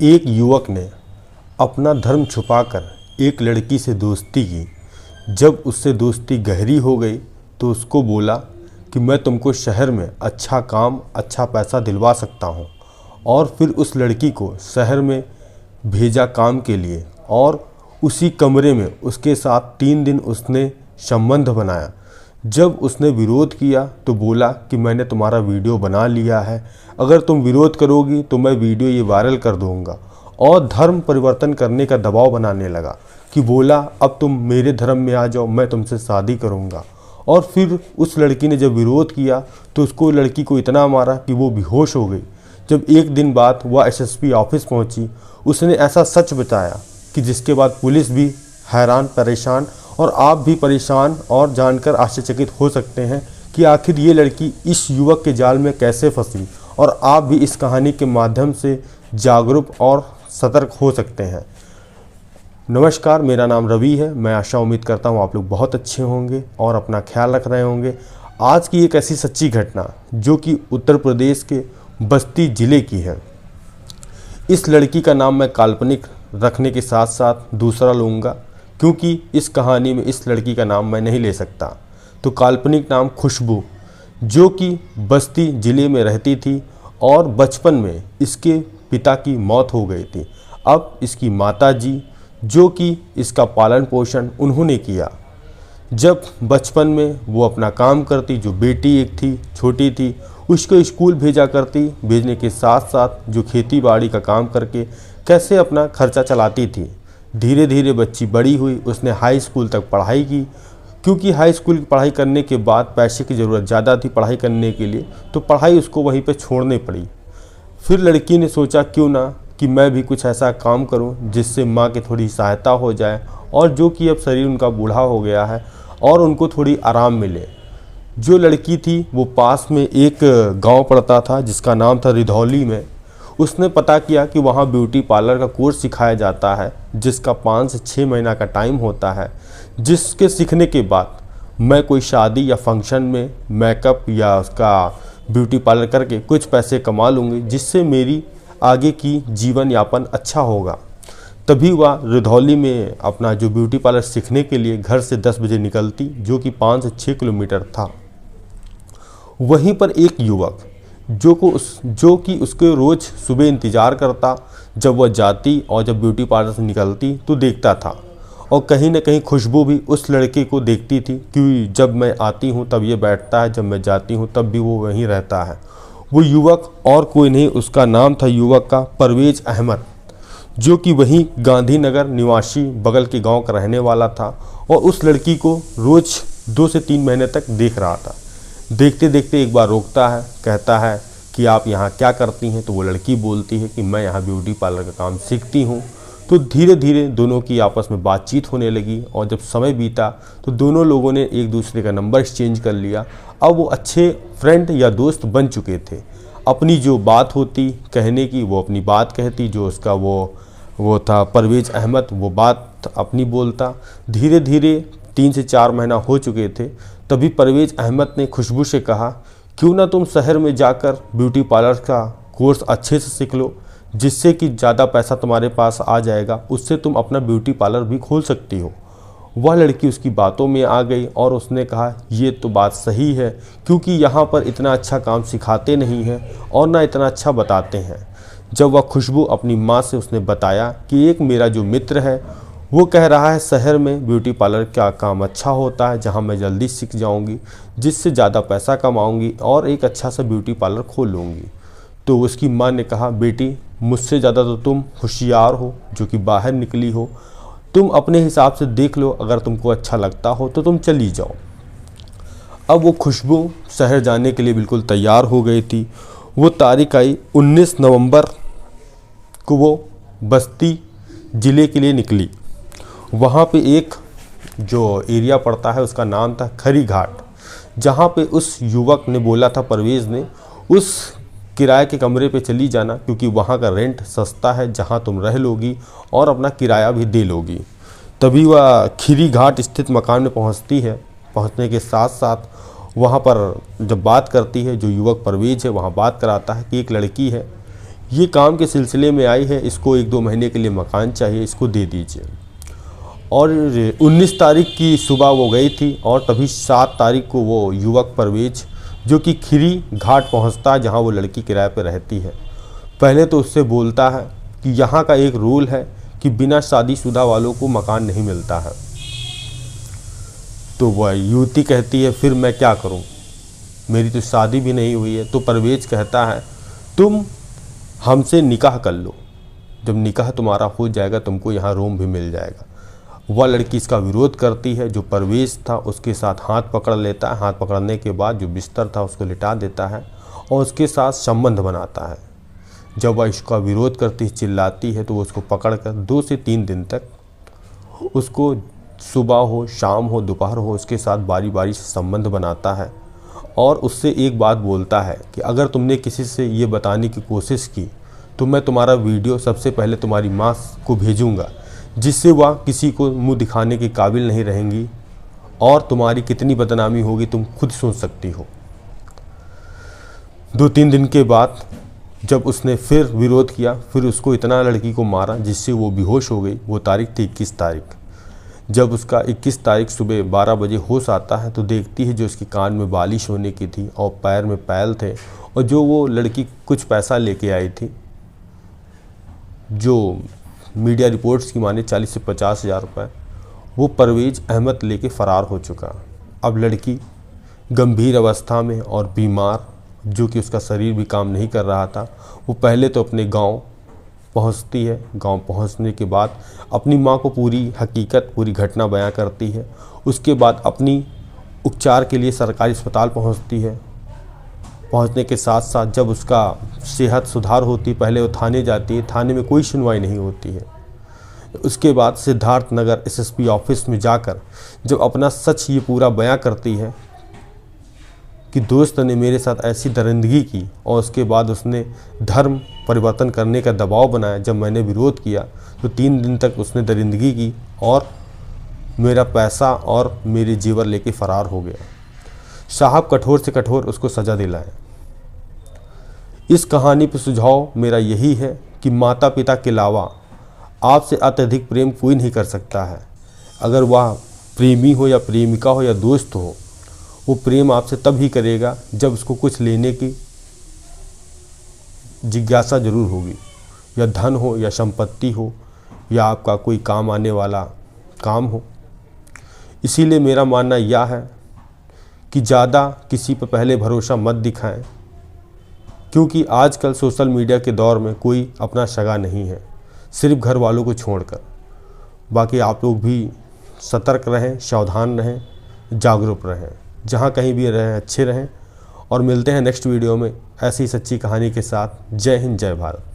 एक युवक ने अपना धर्म छुपाकर एक लड़की से दोस्ती की। जब उससे दोस्ती गहरी हो गई तो उसको बोला कि मैं तुमको शहर में अच्छा काम, अच्छा पैसा दिलवा सकता हूँ। और फिर उस लड़की को शहर में भेजा काम के लिए और उसी कमरे में उसके साथ 3 दिन उसने संबंध बनाया। जब उसने विरोध किया तो बोला कि मैंने तुम्हारा वीडियो बना लिया है, अगर तुम विरोध करोगी तो मैं वीडियो ये वायरल कर दूंगा। और धर्म परिवर्तन करने का दबाव बनाने लगा कि बोला अब तुम मेरे धर्म में आ जाओ, मैं तुमसे शादी करूंगा। और फिर उस लड़की ने जब विरोध किया तो उसको लड़की को इतना मारा कि वो बेहोश हो गई। जब एक दिन बाद वह एसएसपी ऑफिस पहुंची, उसने ऐसा सच बताया कि जिसके बाद पुलिस भी हैरान परेशान और आप भी परेशान और जानकर आश्चर्यचकित हो सकते हैं कि आखिर ये लड़की इस युवक के जाल में कैसे फंसी। और आप भी इस कहानी के माध्यम से जागरूक और सतर्क हो सकते हैं। नमस्कार, मेरा नाम रवि है। मैं आशा उम्मीद करता हूँ आप लोग बहुत अच्छे होंगे और अपना ख्याल रख रहे होंगे। आज की एक ऐसी सच्ची घटना जो कि उत्तर प्रदेश के बस्ती ज़िले की है। इस लड़की का नाम मैं काल्पनिक रखने के साथ साथ दूसरा लूँगा, क्योंकि इस कहानी में इस लड़की का नाम मैं नहीं ले सकता। तो काल्पनिक नाम खुशबू, जो कि बस्ती ज़िले में रहती थी और बचपन में इसके पिता की मौत हो गई थी। अब इसकी माताजी जो कि इसका पालन पोषण उन्होंने किया। जब बचपन में वो अपना काम करती, जो बेटी एक थी छोटी थी, उसको स्कूल भेजा करती, भेजने के साथ साथ जो खेती बाड़ी का काम करके कैसे अपना खर्चा चलाती थी। धीरे धीरे बच्ची बड़ी हुई, उसने हाई स्कूल तक पढ़ाई की। क्योंकि हाई स्कूल की पढ़ाई करने के बाद पैसे की ज़रूरत ज़्यादा थी पढ़ाई करने के लिए, तो पढ़ाई उसको वहीं पे छोड़नी पड़ी। फिर लड़की ने सोचा क्यों ना कि मैं भी कुछ ऐसा काम करूं जिससे माँ की थोड़ी सहायता हो जाए, और जो कि अब शरीर उनका बूढ़ा हो गया है और उनको थोड़ी आराम मिले। जो लड़की थी वो पास में एक गांव पड़ता था जिसका नाम था रिधौली में। उसने पता किया कि वहाँ ब्यूटी पार्लर का कोर्स सिखाया जाता है, जिसका 5 से 6 महीना का टाइम होता है, जिसके सीखने के बाद मैं कोई शादी या फंक्शन में मेकअप या उसका ब्यूटी पार्लर करके कुछ पैसे कमा लूँगी, जिससे मेरी आगे की जीवन यापन अच्छा होगा। तभी वह रिधौली में अपना जो ब्यूटी पार्लर सीखने के लिए घर से 10 बजे निकलती, जो कि 5 से 6 किलोमीटर था। वहीं पर एक युवक जो कि उसके रोज़ सुबह इंतज़ार करता, जब वह जाती और जब ब्यूटी पार्लर से निकलती तो देखता था। और कहीं ना कहीं खुशबू भी उस लड़के को देखती थी कि जब मैं आती हूँ तब ये बैठता है, जब मैं जाती हूँ तब भी वो वहीं रहता है। वो युवक और कोई नहीं, उसका नाम था युवक का परवेज़ अहमद, जो कि वहीं गांधीनगर निवासी बगल के गांव का रहने वाला था। और उस लड़की को रोज़ 2 से 3 महीने तक देख रहा था। देखते देखते एक बार रोकता है, कहता है कि आप यहाँ क्या करती हैं? तो वो लड़की बोलती है कि मैं यहाँ ब्यूटी पार्लर का काम सीखती हूँ। तो धीरे धीरे दोनों की आपस में बातचीत होने लगी और जब समय बीता तो दोनों लोगों ने एक दूसरे का नंबर एक्सचेंज कर लिया। अब वो अच्छे फ्रेंड या दोस्त बन चुके थे। अपनी जो बात होती कहने की, वो अपनी बात कहती, जो उसका वो था परवेज़ अहमद, वो बात अपनी बोलता। धीरे धीरे 3 से 4 महीना हो चुके थे। तभी परवेज़ अहमद ने खुशबू से कहा क्यों ना तुम शहर में जाकर ब्यूटी पार्लर का कोर्स अच्छे से सीख लो, जिससे कि ज़्यादा पैसा तुम्हारे पास आ जाएगा, उससे तुम अपना ब्यूटी पार्लर भी खोल सकती हो। वह लड़की उसकी बातों में आ गई और उसने कहा ये तो बात सही है, क्योंकि यहाँ पर इतना अच्छा काम सिखाते नहीं हैं और ना इतना अच्छा बताते हैं। जब वह खुशबू अपनी माँ से उसने बताया कि एक मेरा जो मित्र है वो कह रहा है शहर में ब्यूटी पार्लर का काम अच्छा होता है, जहाँ मैं जल्दी सीख जाऊँगी, जिससे ज़्यादा पैसा कमाऊँगी और एक अच्छा सा ब्यूटी पार्लर खोल लूँगी। तो उसकी माँ ने कहा बेटी, मुझसे ज़्यादा तो तुम होशियार हो, जो कि बाहर निकली हो, तुम अपने हिसाब से देख लो, अगर तुमको अच्छा लगता हो तो तुम चली जाओ। अब वो खुशबू शहर जाने के लिए बिल्कुल तैयार हो गई थी। वो तारीख आई 19 नवंबर को वो बस्ती ज़िले के लिए निकली। वहाँ पे एक जो एरिया पड़ता है उसका नाम था खरी घाट, जहाँ पे उस युवक ने बोला था परवेज़ ने उस किराए के कमरे पे चली जाना, क्योंकि वहाँ का रेंट सस्ता है, जहाँ तुम रह लोगी और अपना किराया भी दे लोगी। तभी वह खीरी घाट स्थित मकान में पहुँचती है। पहुँचने के साथ साथ वहाँ पर जब बात करती है, जो युवक परवेज़ है वहाँ बात कराता है कि एक लड़की है, ये काम के सिलसिले में आई है, इसको 1-2 महीने के लिए मकान चाहिए, इसको दे दीजिए। और 19 तारीख की सुबह वो गई थी और तभी 7 तारीख को वो युवक परवेज जो कि खीरी घाट पहुंचता है जहां वो लड़की किराए पर रहती है। पहले तो उससे बोलता है कि यहाँ का एक रूल है कि बिना शादीशुदा वालों को मकान नहीं मिलता है। तो वह युवती कहती है फिर मैं क्या करूं, मेरी तो शादी भी नहीं हुई है। तो परवेज कहता है तुम हमसे निकाह कर लो, जब निकाह तुम्हारा हो जाएगा तुमको यहाँ रूम भी मिल जाएगा। वह लड़की इसका विरोध करती है। जो परवेज था उसके साथ हाथ पकड़ लेता है। हाथ पकड़ने के बाद जो बिस्तर था उसको लिटा देता है और उसके साथ संबंध बनाता है। जब वह इसका विरोध करती चिल्लाती है तो वो उसको पकड़कर 2 से 3 दिन तक उसको सुबह हो शाम हो दोपहर हो उसके साथ बारी बारी से संबंध बनाता है और उससे एक बात बोलता है कि अगर तुमने किसी से ये बताने की कोशिश की तो मैं तुम्हारा वीडियो सबसे पहले तुम्हारी माँ को भेजूँगा, जिससे वह किसी को मुंह दिखाने के काबिल नहीं रहेंगी और तुम्हारी कितनी बदनामी होगी तुम खुद सोच सकती हो। 2-3 दिन के बाद जब उसने फिर विरोध किया, फिर उसको इतना लड़की को मारा जिससे वो बेहोश हो गई। वो तारीख थी 21 तारीख। जब उसका 21 तारीख सुबह 12 बजे होश आता है तो देखती है जो उसके कान में बाली सोने की थी और पैर में पैल थे और जो वो लड़की कुछ पैसा लेके आई थी, जो मीडिया रिपोर्ट्स की माने 40 से 50 हज़ार रुपये, वो परवेज अहमद लेके फ़रार हो चुका। अब लड़की गंभीर अवस्था में और बीमार, जो कि उसका शरीर भी काम नहीं कर रहा था। वो पहले तो अपने गांव पहुंचती है। गांव पहुंचने के बाद अपनी मां को पूरी हकीकत पूरी घटना बयां करती है। उसके बाद अपनी उपचार के लिए सरकारी अस्पताल पहुंचती है। पहुंचने के साथ साथ जब उसका सेहत सुधार होती, पहले वो थाने जाती है, थाने में कोई सुनवाई नहीं होती है। उसके बाद सिद्धार्थ नगर एसएसपी ऑफिस में जाकर जब अपना सच ये पूरा बयां करती है कि दोस्त ने मेरे साथ ऐसी दरिंदगी की और उसके बाद उसने धर्म परिवर्तन करने का दबाव बनाया। जब मैंने विरोध किया तो 3 दिन तक उसने दरिंदगी की और मेरा पैसा और मेरे जेवर लेके फ़रार हो गया। साहब कठोर से कठोर उसको सज़ा दिलाएं। इस कहानी पर सुझाव मेरा यही है कि माता पिता के अलावा आपसे अत्यधिक प्रेम कोई नहीं कर सकता है। अगर वह प्रेमी हो या प्रेमिका हो या दोस्त हो, वो प्रेम आपसे तब ही करेगा जब उसको कुछ लेने की जिज्ञासा जरूर होगी, या धन हो या संपत्ति हो या आपका कोई काम आने वाला काम हो। इसीलिए मेरा मानना यह है कि ज़्यादा किसी पर पहले भरोसा मत दिखाएं, क्योंकि आजकल सोशल मीडिया के दौर में कोई अपना सगा नहीं है, सिर्फ घर वालों को छोड़कर। बाकी आप लोग भी सतर्क रहें, सावधान रहें, जागरूक रहें, जहाँ कहीं भी रहें अच्छे रहें। और मिलते हैं नेक्स्ट वीडियो में ऐसी सच्ची कहानी के साथ। जय हिंद, जय भारत।